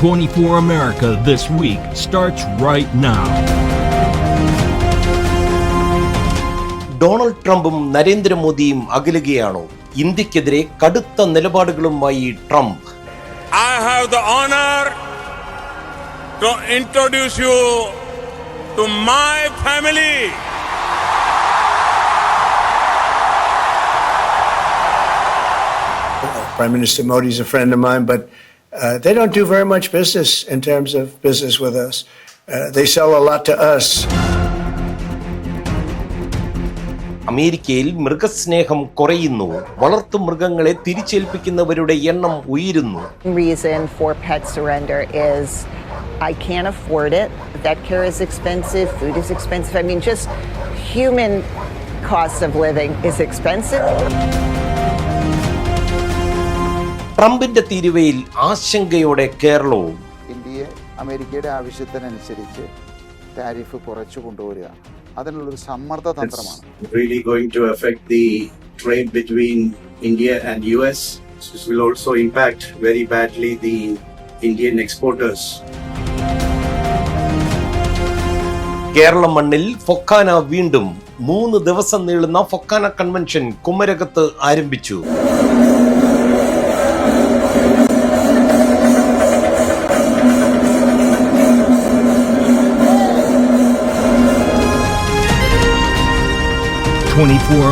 24 America This Week starts right now. Donald ട്രംപും നരേന്ദ്രമോദിയും അകലുകയാണോ? ഇന്ത്യക്കെതിരെ കടുത്ത നിലപാടുകളുമായി Trump. I have the honor to introduce you to my family. Prime Minister Modi is a friend of mine, but they don't do very much business in terms of business with us. They sell a lot to us. അമേരിക്കയിൽ മൃഗസ്നേഹം കുറയുന്നു. വളർത്തു മൃഗങ്ങളെ തിരിച്ചേൽപ്പിക്കുന്നവരുടെ എണ്ണം ഉയരുന്നു. Reason for pet surrender is I can't afford it. Vet care is expensive, food is expensive. I mean, just human cost of living is expensive. ട്രംപിന്റെ തീരുവയിൽ ആശങ്കയോടെ കേരളവും. ഇന്ത്യയെ അമേരിക്കയുടെ ആവശ്യത്തിനനുസരിച്ച് ടാരിഫ് കുറച്ചു കൊണ്ടുവരിക അതിനുള്ളൊരു സമ്മർദ്ദ തന്ത്രമാണ്. Really going to affect the trade between India and US. This will also impact very badly the Indian exporters. Kerala മണ്ണിൽ ഫൊക്കാന വീണ്ടും 3 ദിവസം നീളുന്ന ഫൊക്കാന കൺവെൻഷൻ കുമരകത്ത് ആരംഭിച്ചു.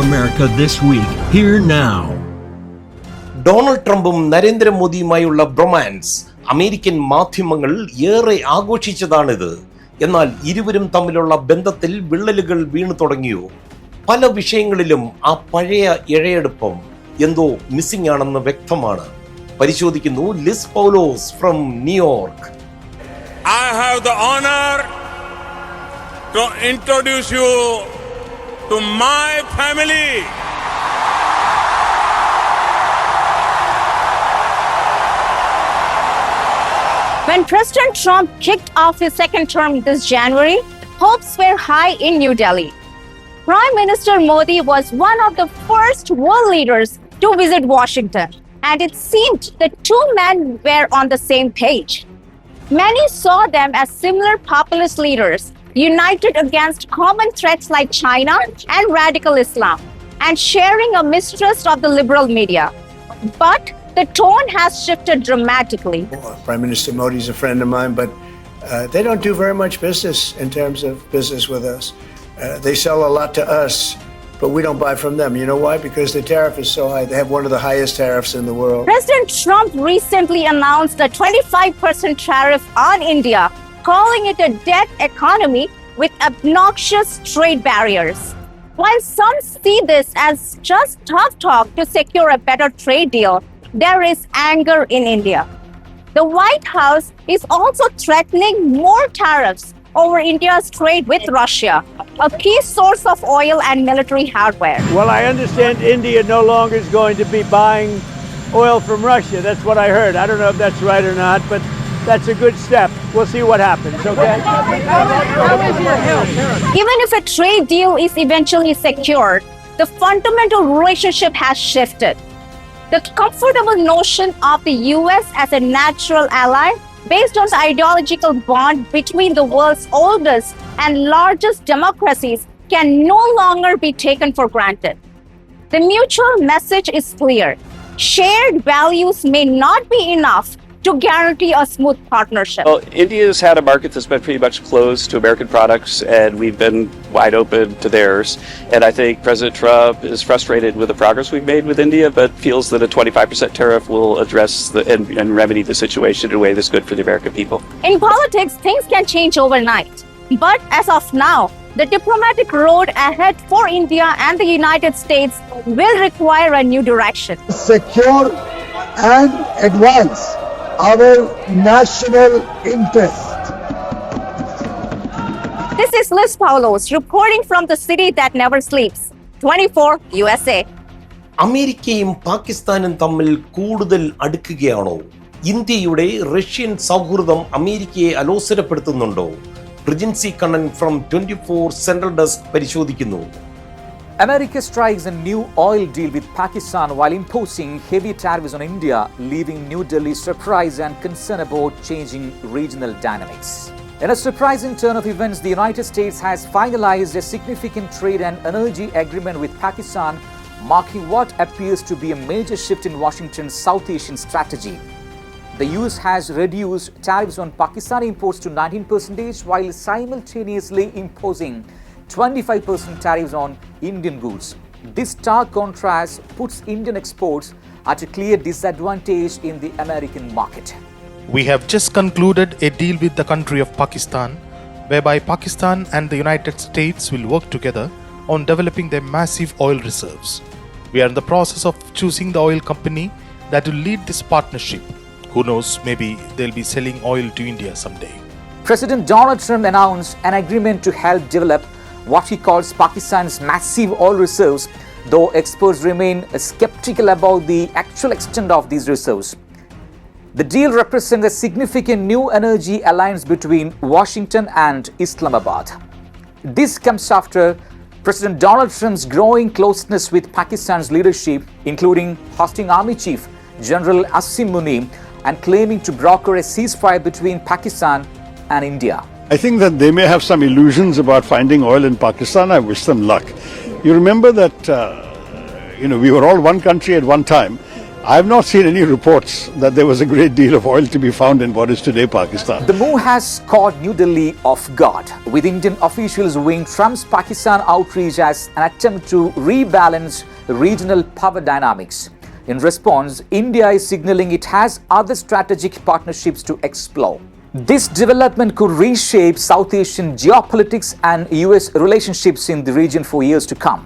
America This Week, here now. Donald ട്രംപും നരേന്ദ്രമോദിയുമായുള്ള ബ്രൊമാൻസ് അമേരിക്കൻ മാധ്യമങ്ങൾ ഏറെ ആഘോഷിച്ചതാണിത്. എന്നാൽ ഇരുവരും തമ്മിലുള്ള ബന്ധത്തിൽ വിള്ളലുകൾ വീണു തുടങ്ങിയോ? പല വിഷയങ്ങളിലും ആ പഴയ ഇഴയെടുപ്പം എന്തോ മിസ്സിംഗ് ആണെന്ന് വ്യക്തമാണ്. പരിശോധിക്കുന്നു Liz Paulose from New York. I have the honor to introduce you to my family. When President Trump kicked off his second term this January, hopes were high in New Delhi. Prime Minister Modi was one of the first world leaders to visit Washington, and it seemed the two men were on the same page. Many saw them as similar populist leaders, united against common threats like China and radical Islam, and sharing a mistrust of the liberal media. But the tone has shifted dramatically. Prime Minister Modi is a friend of mine, but they don't do very much business in terms of business with us. They sell a lot to us, but we don't buy from them. You know why? Because the tariff is so high. They have one of the highest tariffs in the world. President Trump recently announced a 25% tariff on India, calling it a dead economy with obnoxious trade barriers. While some see this as just tough talk to secure a better trade deal, there is anger in India. The White House is also threatening more tariffs over India's trade with Russia, a key source of oil and military hardware. Well, I understand India no longer is going to be buying oil from Russia. That's what I heard. I don't know if that's right or not, but that's a good step. We'll see what happens, okay? Even if a trade deal is eventually secured, the fundamental relationship has shifted. The comfortable notion of the US as a natural ally, based on the ideological bond between the world's oldest and largest democracies, can no longer be taken for granted. The mutual message is clear. Shared values may not be enough to guarantee a smooth partnership. Well, India's had a market that's been pretty much closed to American products, and we've been wide open to theirs. And I think President Trump is frustrated with the progress we've made with India, but feels that a 25% tariff will address and remedy the situation in a way that's good for the American people. In politics, things can change overnight. But as of now, the diplomatic road ahead for India and the United States will require a new direction. Secure and advance our national interest. This is Liz Paulos reporting from the city that never sleeps. 24 USA. അമേരിക്കയും പാകിസ്ഥാനും തമ്മിൽ കൂടുതൽ അടുക്കുകയാണോ? ഇന്ത്യയുടെ Russian സൗഹൃദം അമേരിക്കയെ അലോസരപ്പെടുത്തുന്നുണ്ടോ? റിജൻസി Kannan from 24 central desk പരിശോധിക്കുന്നു. America strikes a new oil deal with Pakistan while imposing heavy tariffs on India, leaving New Delhi surprised and concerned about changing regional dynamics. In a surprising turn of events, the United States has finalized a significant trade and energy agreement with Pakistan, marking what appears to be a major shift in Washington's South Asian strategy. The US has reduced tariffs on Pakistani imports to 19% while simultaneously imposing 25% tariffs on Indian goods. This stark contrast puts Indian exports at a clear disadvantage in the American market. We have just concluded a deal with the country of Pakistan, whereby Pakistan and the United States will work together on developing their massive oil reserves. We are in the process of choosing the oil company that will lead this partnership. Who knows, maybe they'll be selling oil to India someday. President Donald Trump announced an agreement to help develop what he calls Pakistan's massive oil reserves, though experts remain skeptical about the actual extent of these reserves. The deal represents a significant new energy alliance between Washington and Islamabad. This comes after President Donald Trump's growing closeness with Pakistan's leadership, including hosting Army Chief General Asim Munir and claiming to broker a ceasefire between Pakistan and India. I think that they may have some illusions about finding oil in Pakistan. I wish them luck. You remember that, we were all one country at one time. I have not seen any reports that there was a great deal of oil to be found in what is today Pakistan. The move has caught New Delhi off guard, with Indian officials viewing Trump's Pakistan outreach as an attempt to rebalance regional power dynamics. In response, India is signaling it has other strategic partnerships to explore. This development could reshape South Asian geopolitics and US relationships in the region for years to come.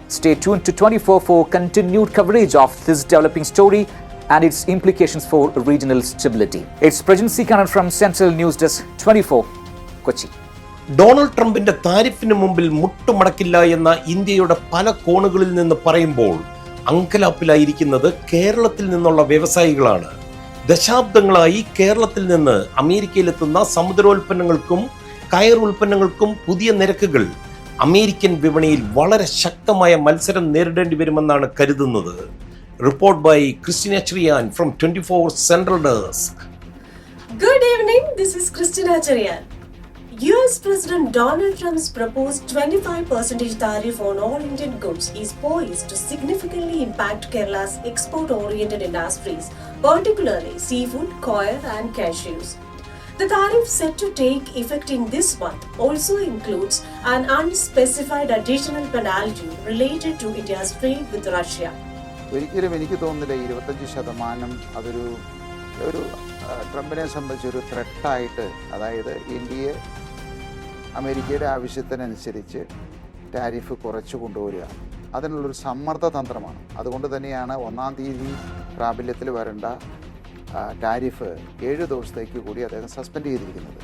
Stay tuned to 24 for continued coverage of this developing story and its implications for regional stability. It's Prajansi Kannan from Central News Desk 24, Kochi. Donald ട്രംപിന്റെ താരിഫിന് മുമ്പിൽ മുട്ടുമടക്കില്ല എന്ന ഇന്ത്യയുടെ പല കോണുകളിൽ നിന്ന് പറയുമ്പോൾ അങ്കലാപ്പിലായിരിക്കുന്നത് കേരളത്തിൽ നിന്നുള്ള വ്യവസായികളാണ്. ദശാബ്ദങ്ങളായി കേരളത്തിൽ നിന്ന് അമേരിക്കയിലെത്തുന്ന സമുദ്രോൽപ്പന്നങ്ങൾക്കും കയർ ഉൽപ്പന്നങ്ങൾക്കും പുതിയ നിരക്കുകൾ അമേരിക്കൻ വിപണിയിൽ വളരെ ശക്തമായ മത്സരം നേരിടേണ്ടി വരുമെന്നാണ് കരുതുന്നത്. Report by Christina Cherian from 24 central desk. Good evening, this is Christina Cherian. US President Donald Trump's proposed 25% tariff on all Indian goods is poised to significantly impact Kerala's export-oriented industries, particularly seafood, coir and cashews. The tariff set to take effect in this month also includes an unspecified additional penalty related to India's trade with Russia. ഒരിക്കലും എനിക്ക് തോന്നുന്നില്ല 25% അതൊരു ട്രംപിനെ സംബന്ധിച്ചൊരു ത്രെട്ടായിട്ട്, അതായത് ഇന്ത്യയെ അമേരിക്കയുടെ ആവശ്യത്തിനനുസരിച്ച് ടാരിഫ് കുറച്ച് കൊണ്ടുവരിക, അതിനുള്ളൊരു സമ്മർദ്ദ തന്ത്രമാണ്. അതുകൊണ്ട് തന്നെയാണ് 1-ാം തീയതി പ്രാബല്യത്തിൽ വരേണ്ട ടാരിഫ് 7 ദിവസത്തേക്ക് കൂടി അദ്ദേഹം സസ്പെൻഡ് ചെയ്തിരിക്കുന്നത്.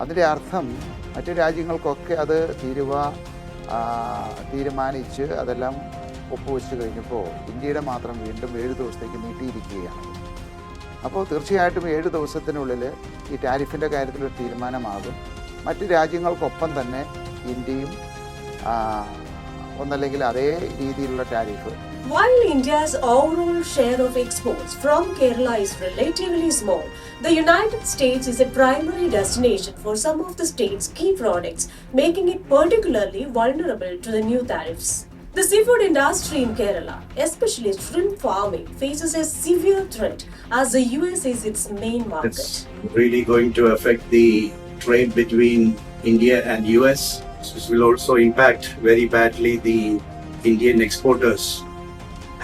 അതിൻ്റെ അർത്ഥം മറ്റു രാജ്യങ്ങൾക്കൊക്കെ അത് തീരുമാനിച്ച് അതെല്ലാം ഒപ്പുവെച്ച് കഴിഞ്ഞപ്പോൾ ഇന്ത്യയുടെ മാത്രം വീണ്ടും 7 ദിവസത്തേക്ക് നീട്ടിയിരിക്കുകയാണ്. അപ്പോൾ തീർച്ചയായിട്ടും 7 ദിവസത്തിനുള്ളിൽ ഈ ടാരിഫിൻ്റെ കാര്യത്തിലൊരു തീരുമാനമാകും. മറ്റ് രാജ്യങ്ങൾക്കൊപ്പം തന്നെ ഇന്ത്യയും ഒന്നല്ലെങ്കിൽ അതേ രീതിയിലുള്ള tariff. While India's overall share of exports from Kerala is relatively small, the United States is a primary destination for some of the state's key products, making it particularly vulnerable to the new tariffs. The seafood industry in Kerala, especially shrimp farming, faces a severe threat as the US is its main market. It's really going to affect the trade between India and US. This will also impact very badly the Indian exporters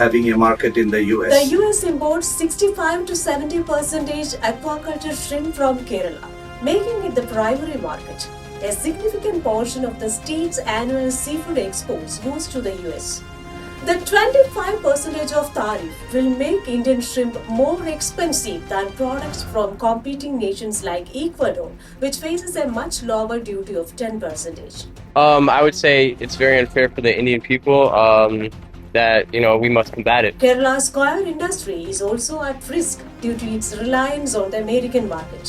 having a market in the US. The US imports 65 to 70% aquaculture shrimp from Kerala, making it the primary market. A significant portion of the state's annual seafood exports goes to the US. The 25% of tariff will make Indian shrimp more expensive than products from competing nations like Ecuador, which faces a much lower duty of 10%. I would say it's very unfair for the Indian people. That we must combat it. Kerala's coir industry is also at risk due to its reliance on the American market.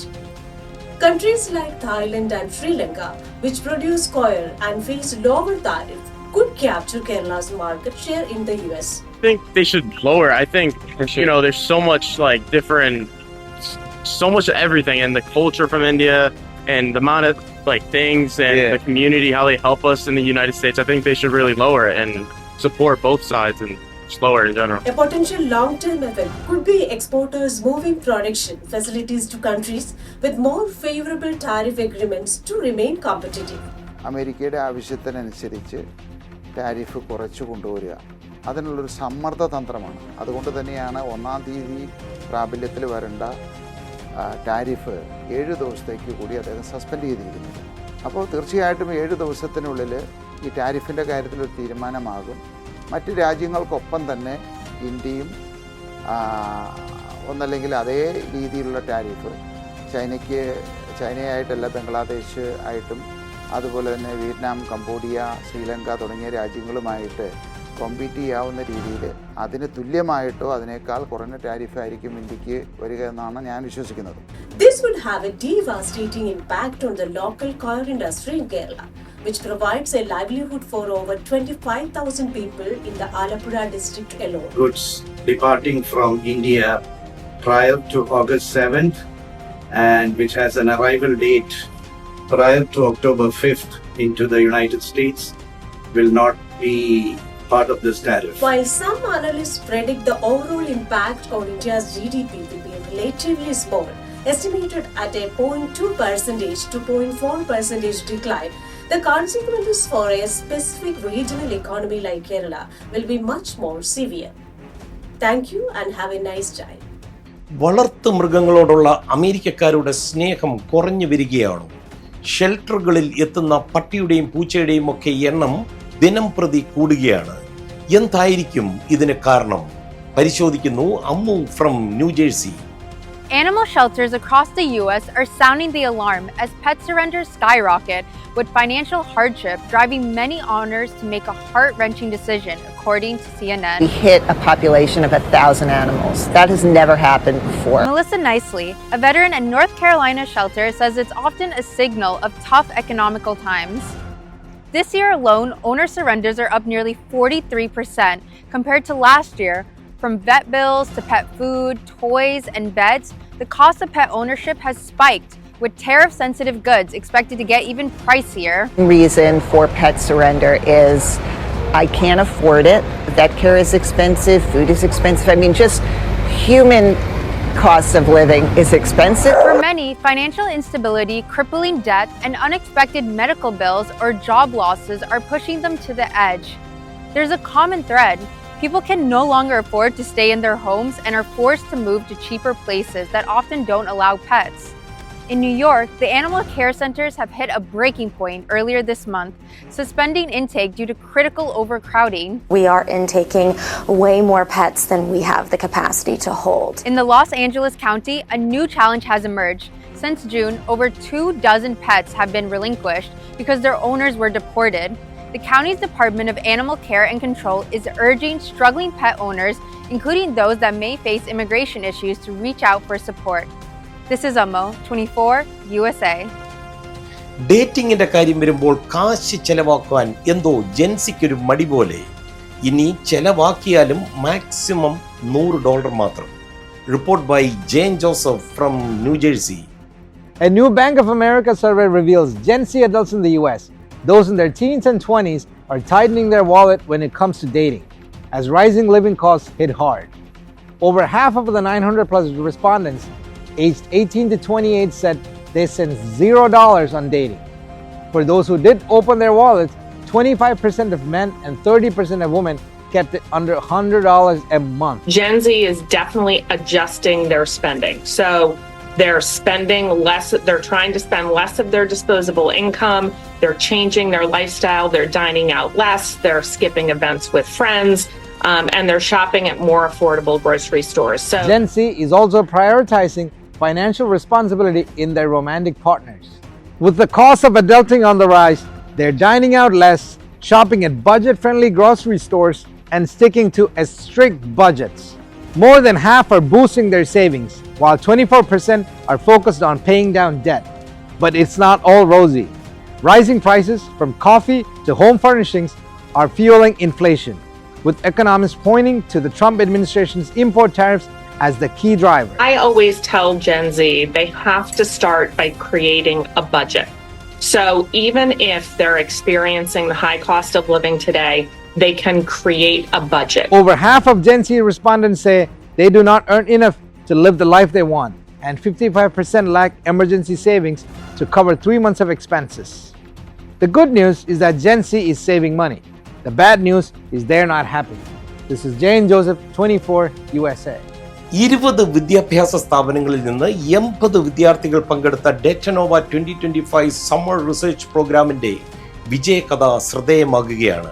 Countries like Thailand and Sri Lanka, which produce coir and face lower tariff, could capture Kerala's market share in the US? I think they should lower. I think, there's so much so much of everything, and the culture from India and the amount of things and the community, how they help us in the United States. I think they should really lower it and support both sides and slower in general. A potential long-term effect could be exporters moving production facilities to countries with more favorable tariff agreements to remain competitive. അമേരിക്കയുടെ ആവശ്യത്തിനനുസരിച്ച് tariff കുറച്ചു കൊണ്ടുവരിക അതിനുള്ളൊരു സമ്മർദ്ദതന്ത്രമാണ്. അതുകൊണ്ട് തന്നെയാണ് 1-ാം തീയതി പ്രാബല്യത്തിൽ വരേണ്ട ടാരിഫ് 7 ദിവസത്തേക്ക് കൂടി അദ്ദേഹം സസ്പെൻഡ് ചെയ്തിരിക്കുന്നത്. അപ്പോൾ തീർച്ചയായിട്ടും 7 ദിവസത്തിനുള്ളിൽ ഈ ടാരിഫിൻ്റെ കാര്യത്തിലൊരു തീരുമാനമാകും. മറ്റ് രാജ്യങ്ങൾക്കൊപ്പം തന്നെ ഇന്ത്യയും ഒന്നല്ലെങ്കിൽ അതേ രീതിയിലുള്ള ടാരിഫ് ചൈനയായിട്ടല്ല ബംഗ്ലാദേശ് ആയിട്ടും അതുപോലെ തന്നെ വിയറ്റ്നാം, കംബോഡിയ, ശ്രീലങ്ക തുടങ്ങിയ രാജ്യങ്ങളുമായിട്ട് കോമ്പീറ്റ് ചെയ്യാവുന്ന രീതിയിൽ അതിന് തുല്യമായിട്ടോ അതിനേക്കാൾ കുറഞ്ഞ ടാരിഫായിരിക്കും ഇന്ത്യക്ക് വരിക എന്നാണ് ഞാൻ വിശ്വസിക്കുന്നത്. This would have a devastating impact on the local car industry in Kerala, which provides a livelihood for over 25,000 people in the Alappuzha district alone. Goods departing from India prior to August 7th and which has an arrival date prior to October 5th into the United States will not be part of this tariff. While some analysts predict the overall impact on India's GDP will be relatively small, estimated at a 0.2% to 0.4% decline, the consequences for a specific regional economy like Kerala will be much more severe. Thank you and have a nice day. വളർത്തു മൃഗങ്ങളോടുള്ള അമേരിക്കക്കാരുടെ സ്നേഹം കുറഞ്ഞു വരികയാണോ? ഷെൽട്ടറുകളിൽ എത്തുന്ന പട്ടിയുടെയും പൂച്ചയുടെയും ഒക്കെ എണ്ണം ദിനം പ്രതി കൂടുകയാണ്. എന്തായിരിക്കും ഇതിന് കാരണം? പരിശോധിക്കുന്നു Ammu from New Jersey. Animal shelters across the U.S. are sounding the alarm as pet surrenders skyrocket, with financial hardship driving many owners to make a heart-wrenching decision, according to CNN. We hit a population of 1,000 animals. That has never happened before. Melissa Nicely, a veteran at North Carolina shelter, says it's often a signal of tough economical times. This year alone, owner surrenders are up nearly 43% compared to last year. From vet bills to pet food, toys, and beds, the cost of pet ownership has spiked, with tariff-sensitive goods expected to get even pricier. The reason for pet surrender is I can't afford it. Vet care is expensive, food is expensive. I mean, just human cost of living is expensive. For many, financial instability, crippling debt, and unexpected medical bills or job losses are pushing them to the edge. There's a common thread. People can no longer afford to stay in their homes and are forced to move to cheaper places that often don't allow pets. In New York, the animal care centers have hit a breaking point earlier this month, suspending intake due to critical overcrowding. We are intaking way more pets than we have the capacity to hold. In the Los Angeles County, a new challenge has emerged. Since June, over 24 pets have been relinquished because their owners were deported. The county's Department of Animal Care and Control is urging struggling pet owners, including those that may face immigration issues, to reach out for support. This is Ammo, 24 USA. ഡേറ്റിംഗിന്റെ കാര്യം വരുമ്പോൾ കാശ് ചെലവാക്കാൻ എന്തോ ജെൻസിക്കൊരു മടി പോലെ. ഇനി ചെലവാക്കിയാലും maximum $100 മാത്രം. Report by Jain Joseph from New Jersey. A new Bank of America survey reveals Gen Z adults in the US, those in their teens and 20s, are tightening their wallet when it comes to dating, as rising living costs hit hard. Over half of the 900 plus respondents aged 18 to 28 said they spent $0 on dating. For those who did open their wallets, 25% of men and 30% of women kept it under $100 a month. Gen Z is definitely adjusting their spending. So they're spending less, they're trying to spend less of their disposable income, they're changing their lifestyle, they're dining out less, they're skipping events with friends, and they're shopping at more affordable grocery stores. So Gen Z is also prioritizing financial responsibility in their romantic partners. With the cost of adulting on the rise, they're dining out less, shopping at budget-friendly grocery stores, and sticking to a strict budgets. More than half are boosting their savings, while 24% are focused on paying down debt. But it's not all rosy. Rising prices, from coffee to home furnishings, are fueling inflation, with economists pointing to the Trump administration's import tariffs as the key driver. I always tell Gen Z they have to start by creating a budget. So even if they're experiencing the high cost of living today, they can create a budget. Over half of Gen Z respondents say they do not earn enough to live the life they want, and 55% lack emergency savings to cover 3 months of expenses. The good news is that Gen Z is saving money. The bad news is they're not happy. This is Jane Joseph, 24 USA. 20 വിദ്യാഭ്യാസ സ്ഥാപനങ്ങളിൽ നിന്ന് 80 വിദ്യാർത്ഥികൾ പങ്കെടുത്ത ഡേറ്റനോവ 2025 summer research പ്രോഗ്രാമിന്റെ വിജയകഥ ശ്രദ്ധേയമാകുകയാണ്.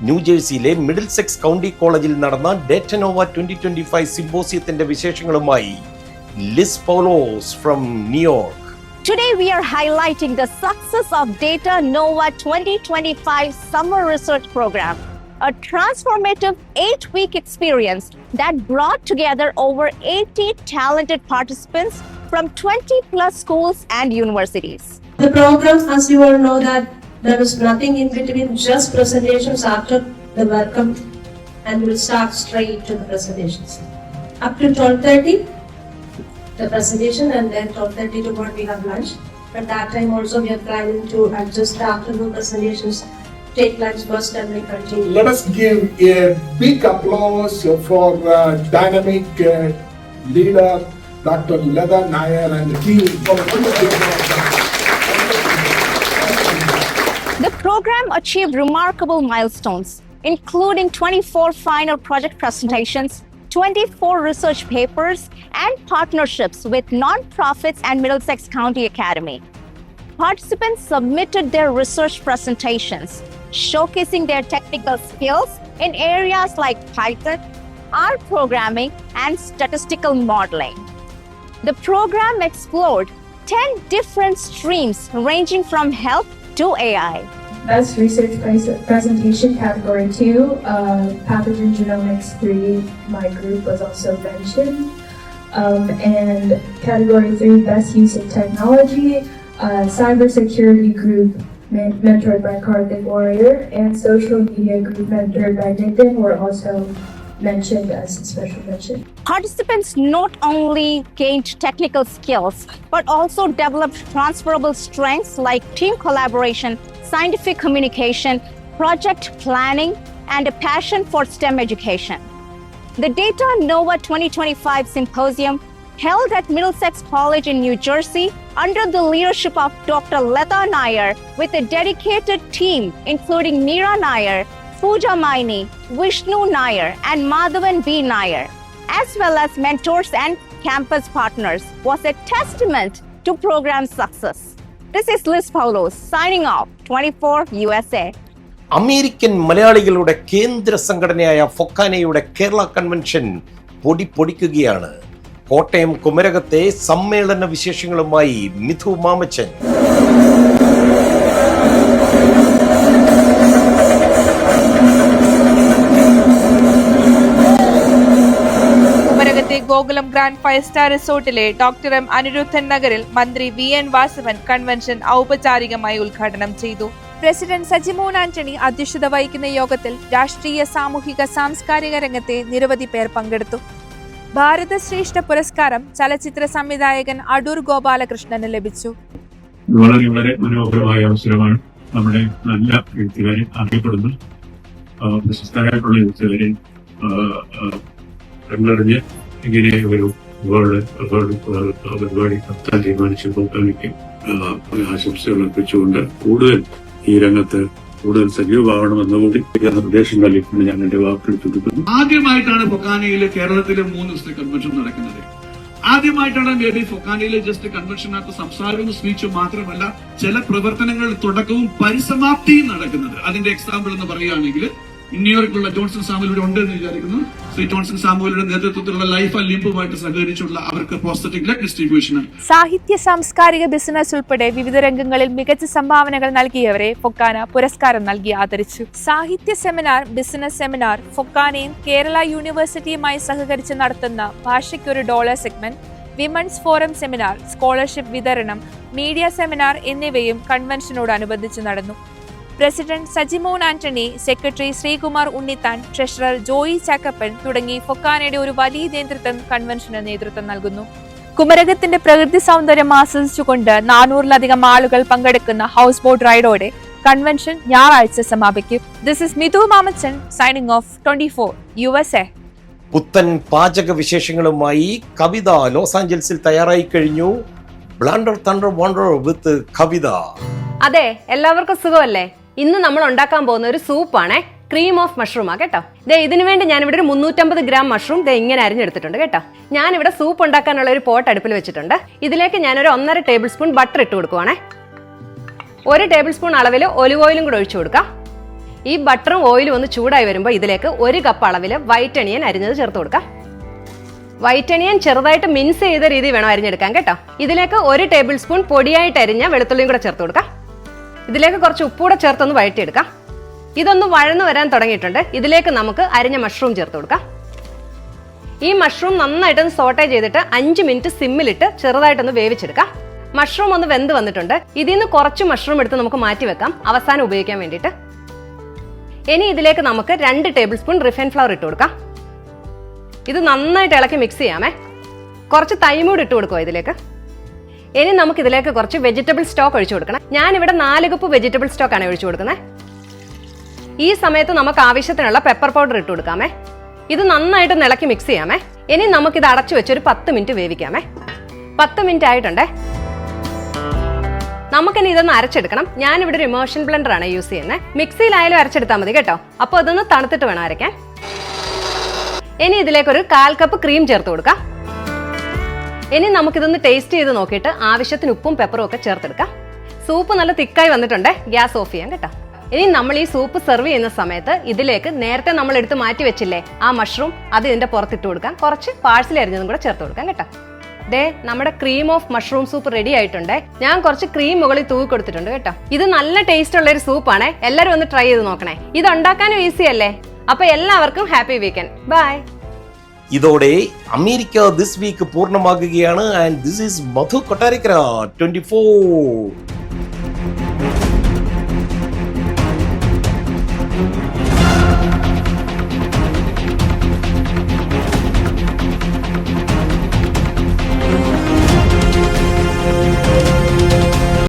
ന്യൂജേഴ്സിയിലെ Middlesex county കോളേജിൽ നടന്ന ഡേറ്റനോവ 2025 സിംപോസിയത്തിന്റെ വിശേഷങ്ങളുമായി Liz Paulose from New York. Today we are highlighting the success of Data Nova 2025 Summer Research Program, a transformative 8-week experience that brought together over 80 talented participants from 20 plus schools and universities. The program, as you all know, that there was nothing in between, just presentations after the welcome, and we'll start straight to the presentations. Up to 12:30, the presentation, and then 12:30 to what we have lunch. At that time also we are planning to adjust the afternoon presentations, take lunch first and we continue. Let us give a big applause for dynamic leader Dr. Leda Nair and the team for a wonderful program. The program achieved remarkable milestones, including 24 final project presentations, 24 research papers, and partnerships with non-profits and Middlesex County Academy. Participants submitted their research presentations, showcasing their technical skills in areas like Python, R programming, and statistical modeling. The program explored 10 different streams ranging from health to AI. Best Research Presentation Category 2, Pathogen Genomics 3, my group was also mentioned. And Category 3, Best Use of Technology, Cybersecurity Group mentored by Karthik Warrior, and Social Media Group mentored by Nitin were also mentioned as a special mention. Participants not only gained technical skills, but also developed transferable strengths like team collaboration, scientific communication, project planning, and a passion for STEM education. The Data Nova 2025 Symposium, held at Middlesex College in New Jersey under the leadership of Dr. Leda Nair, with a dedicated team including Meera Nair, Pooja Maini, Vishnu Nair, and Madhavan B. Nair, as well as mentors and campus partners, was a testament to program success. This is Liz Paulos signing off, 24 USA. American മലയാളികളുടെ കേന്ദ്ര സംഘടനയായ ഫൊക്കാനയുടെ Kerala convention പൊടിക്കുകയാണ്. കോട്ടയം കുമരകത്തെ സമ്മേളന വിശേഷങ്ങളുമായി മിഥു മാമച്ചൻ. കുമരകത്തെ Gokulam grand 5-സ്റ്റാർ റിസോർട്ടിലെ ഡോക്ടർ എം അനിരുദ്ധൻ നഗറിൽ മന്ത്രി VN വാസവൻ കൺവെൻഷൻ ഔപചാരികമായി ഉദ്ഘാടനം ചെയ്തു. പ്രസിഡന്റ് സജിമോൻ ആന്റണി അധ്യക്ഷത വഹിക്കുന്ന യോഗത്തിൽ രാഷ്ട്രീയ, സാമൂഹിക, സാംസ്കാരിക രംഗത്തെ നിരവധി പേർ പങ്കെടുത്തു. ഭാരത ശ്രേഷ്ഠ പുരസ്കാരം ചലച്ചിത്ര സംവിധായകൻ അടൂർ ഗോപാലകൃഷ്ണന് ലഭിച്ചു. വളരെ വളരെ മനോഹരമായ അവസരമാണ്. നമ്മുടെ നല്ല എഴുത്തുകാരെ അറിയപ്പെടുന്നു, പ്രശസ്തരായിട്ടുള്ള എഴുത്തുകാരെ കണ്ടറിഞ്ഞ് ഇങ്ങനെ ഒരു പരിപാടി നടത്താൻ തീരുമാനിച്ചപ്പോൾ എനിക്ക് ആശംസകൾ അർപ്പിച്ചുകൊണ്ട് കൂടുതൽ ഈ രംഗത്ത് കൂടുതൽ സജീവമാവണമെന്നുകൂടി നിർദ്ദേശം നൽകിക്കൊണ്ട് ഞാൻ എന്റെ വാക്കുകൾ ചുരുക്കുന്നു. ആദ്യമായിട്ടാണ് ഫൊക്കാനയിൽ കേരളത്തിലെ 3 ദിവസത്തെ കൺവെൻഷൻ നടക്കുന്നത്. ആദ്യമായിട്ടാണ് മേബി ഫൊക്കാനയിൽ ജസ്റ്റ് കൺവെൻഷനകത്ത് സംസാരവും സ്പീച്ചും മാത്രമല്ല ചില പ്രവർത്തനങ്ങൾ തുടക്കവും പരിസമാപ്തിയും നടക്കുന്നത്. അതിന്റെ എക്സാമ്പിൾ എന്ന് പറയുകയാണെങ്കിൽ ന്യൂയോർക്കിലുള്ള ജോൺസൺ സാമുവൽ ഉണ്ടെന്ന് വിചാരിക്കുന്നു. ശ്രീ ജോൺസൺ സാമുവലിന്റെ നേതൃത്വത്തിലുള്ള ലൈഫ് ആൻഡ് ലിംബുമായിട്ട് സഹകരിച്ചുള്ള അവർക്ക് പ്രോസ്തറ്റിക് ലെഗ് ഡിസ്ട്രിബ്യൂഷൻ. സാഹിത്യ, സാംസ്കാരിക, ബിസിനസ് ഉൾപ്പെടെ വിവിധ രംഗങ്ങളിൽ മികച്ച സംഭാവനകൾ നൽകിയവരെ ഫൊക്കാന പുരസ്കാരം നൽകി ആദരിച്ചു. സാഹിത്യ സെമിനാർ, ബിസിനസ് സെമിനാർ ഫൊക്കാനയും കേരള യൂണിവേഴ്സിറ്റിയുമായി സഹകരിച്ച് നടത്തുന്ന ഭാഷയ്ക്കൊരു $1 segment, women's forum seminar, scholarship വിതരണം, മീഡിയ സെമിനാർ എന്നിവയും കൺവെൻഷനോടനുബന്ധിച്ച് നടന്നു. President Sajimon Antony, secretary Sreekumar Unnithan, treasurer Joy Chackappan തുടങ്ങി ഫൊക്കാനയുടെ ഒരു വലിയ നേതൃത്വം കൺവെൻഷന് നേതൃത്വം നൽകുന്നു. കുമരകത്തിന്റെ പ്രകൃതി സൗന്ദര്യം ആസ്വദിച്ചുകൊണ്ട് 400-ലധികം ആളുകൾ പങ്കെടുക്കുന്ന ഹൗസ് ബോട്ട് റൈഡോടെ കൺവെൻഷൻ ഞായറാഴ്ച സമാപിക്കും. This is Mithu Mamachan signing off 24 USA. പുത്തൻ പാചക വിശേഷങ്ങളുമായി കവിത ലോസ് ആഞ്ചൽസിൽ തയ്യാറായി കഴിഞ്ഞു. ബ്ലാൻഡർ തണ്ടർ വണ്ടർ വിത്ത് കവിത. അതെ, എല്ലാവർക്കും സുഖമല്ലേ? ഇന്ന് നമ്മൾ ഉണ്ടാക്കാൻ പോകുന്ന ഒരു സൂപ്പാണ്, ക്രീം ഓഫ് മഷ്റൂമാ കേട്ടോ. ഇതിനു വേണ്ടി ഞാനിവിടെ ഒരു 350 ഗ്രാം മഷ്റൂം ഇങ്ങനെ അരിഞ്ഞെടുത്തിട്ടുണ്ട് കേട്ടോ. ഞാനിവിടെ സൂപ്പ് ഉണ്ടാക്കാനുള്ള ഒരു പോട്ട് അടുപ്പിൽ വെച്ചിട്ടുണ്ട്. ഇതിലേക്ക് ഞാനൊരു 1.5 ടേബിൾ സ്പൂൺ ബട്ടർ ഇട്ട് കൊടുക്കുവാണേ. 1 ടേബിൾ സ്പൂൺ അളവിൽ ഒലിവ് ഓയിലും കൂടെ ഒഴിച്ചു കൊടുക്കാം. ഈ ബട്ടറും ഓയിലും ഒന്ന് ചൂടായി വരുമ്പോൾ ഇതിലേക്ക് 1 കപ്പ് അളവിൽ വൈറ്റ് അണിയൻ അരിഞ്ഞത് ചേർത്ത് കൊടുക്കാം. വൈറ്റ് അണിയൻ ചെറുതായിട്ട് മിൻസ് ചെയ്ത രീതി വേണം അരിഞ്ഞെടുക്കാൻ കേട്ടോ. ഇതിലേക്ക് 1 ടേബിൾ സ്പൂൺ പൊടിയായിട്ട് അരിഞ്ഞ വെളുത്തുള്ളിയും കൂടെ ചേർത്ത് കൊടുക്കാം. ഇതിലേക്ക് കുറച്ച് ഉപ്പൂടെ ചേർത്തൊന്ന് വഴറ്റിയെടുക്കാം. ഇതൊന്ന് വഴന്നു വരാൻ തുടങ്ങിയിട്ടുണ്ട്. ഇതിലേക്ക് നമുക്ക് അരിഞ്ഞ മഷ്റൂം ചേർത്ത് കൊടുക്കാം. ഈ മഷ്റൂം നന്നായിട്ടൊന്ന് സോട്ടേ ചെയ്തിട്ട് 5 മിനിറ്റ് സിമ്മിലിട്ട് ചെറുതായിട്ടൊന്ന് വേവിച്ചെടുക്കാം. മഷ്റൂം ഒന്ന് വെന്ത് വന്നിട്ടുണ്ട്. ഇതിൽ നിന്ന് കുറച്ച് മഷ്റൂം എടുത്ത് നമുക്ക് മാറ്റി വെക്കാം, അവസാനം ഉപയോഗിക്കാൻ വേണ്ടിയിട്ട്. ഇനി ഇതിലേക്ക് നമുക്ക് 2 ടേബിൾ സ്പൂൺ റിഫൈൻഡ് ഫ്ലവർ ഇട്ട് കൊടുക്കാം. ഇത് നന്നായിട്ട് ഇളക്കി മിക്സ് ചെയ്യാമേ. കുറച്ച് തൈമൂട് ഇട്ട് കൊടുക്കുക ഇതിലേക്ക്. ഇനി നമുക്ക് ഇതിലേക്ക് കുറച്ച് വെജിറ്റബിൾ സ്റ്റോക്ക് ഒഴിച്ചു കൊടുക്കണം. ഞാനിവിടെ 4 കപ്പ് വെജിറ്റബിൾ സ്റ്റോക്കാണ് ഒഴിച്ചു കൊടുക്കുന്നത്. ഈ സമയത്ത് നമുക്ക് ആവശ്യത്തിനുള്ള പെപ്പർ പൗഡർ ഇട്ട് കൊടുക്കാമേ. ഇത് നന്നായിട്ട് ഇളക്കി മിക്സ് ചെയ്യാമേ. ഇനി നമുക്കിത് അടച്ചു വെച്ചൊരു 10 മിനിറ്റ് വേവിക്കാമേ. 10 മിനിറ്റ് ആയിട്ടുണ്ട്. നമുക്കിനി ഇതൊന്ന് അരച്ചെടുക്കണം. ഞാനിവിടെ ഒരു ഇമോഷൻ ബ്ലെൻഡർ ആണ് യൂസ് ചെയ്യുന്നത്. മിക്സിയിലായാലും അരച്ചെടുത്താൽ മതി കേട്ടോ. അപ്പോൾ അതൊന്ന് തണുത്തിട്ട് വേണം അരയ്ക്കാൻ. ഇനി ഇതിലേക്ക് ഒരു 1/4 കപ്പ് ക്രീം ചേർത്ത് കൊടുക്കാം. ഇനി നമുക്കിതൊന്ന് ടേസ്റ്റ് ചെയ്ത് നോക്കിയിട്ട് ആവശ്യത്തിന് ഉപ്പും പെപ്പറും ഒക്കെ ചേർത്തെടുക്കാം. സൂപ്പ് നല്ല തിക്കായി വന്നിട്ടുണ്ട്. ഗ്യാസ് ഓഫ് ചെയ്യാം കേട്ടോ. ഇനി നമ്മൾ ഈ സൂപ്പ് സെർവ് ചെയ്യുന്ന സമയത്ത് ഇതിലേക്ക് നേരത്തെ നമ്മൾ എടുത്ത് മാറ്റി വെച്ചില്ലേ ആ മഷ്റൂം, അത് ഇതിന്റെ പുറത്തിട്ട് കൊടുക്കാം. കുറച്ച് പാഴ്സൽ അരിഞ്ഞതും കൂടെ ചേർത്ത് കൊടുക്കാം കേട്ടോ. നമ്മുടെ cream of mushroom soup ready ആയിട്ടുണ്ട്. ഞാൻ കുറച്ച് ക്രീം മുകളിൽ തൂക്കി കൊടുത്തിട്ടുണ്ട് കേട്ടോ. ഇത് നല്ല ടേസ്റ്റ് ഉള്ള ഒരു സൂപ്പാണ്. എല്ലാവരും ഒന്ന് ട്രൈ ചെയ്ത് നോക്കണേ. ഇത് ഉണ്ടാക്കാനും ഈസി അല്ലേ? അപ്പൊ എല്ലാവർക്കും ഹാപ്പി വീക്കെൻഡ്. ബൈ. ഇതോടെ അമേരിക്ക ദിസ് വീക്ക് പൂർണ്ണമാകുകയാണ്. And this is Madhu Kottarakkara 24.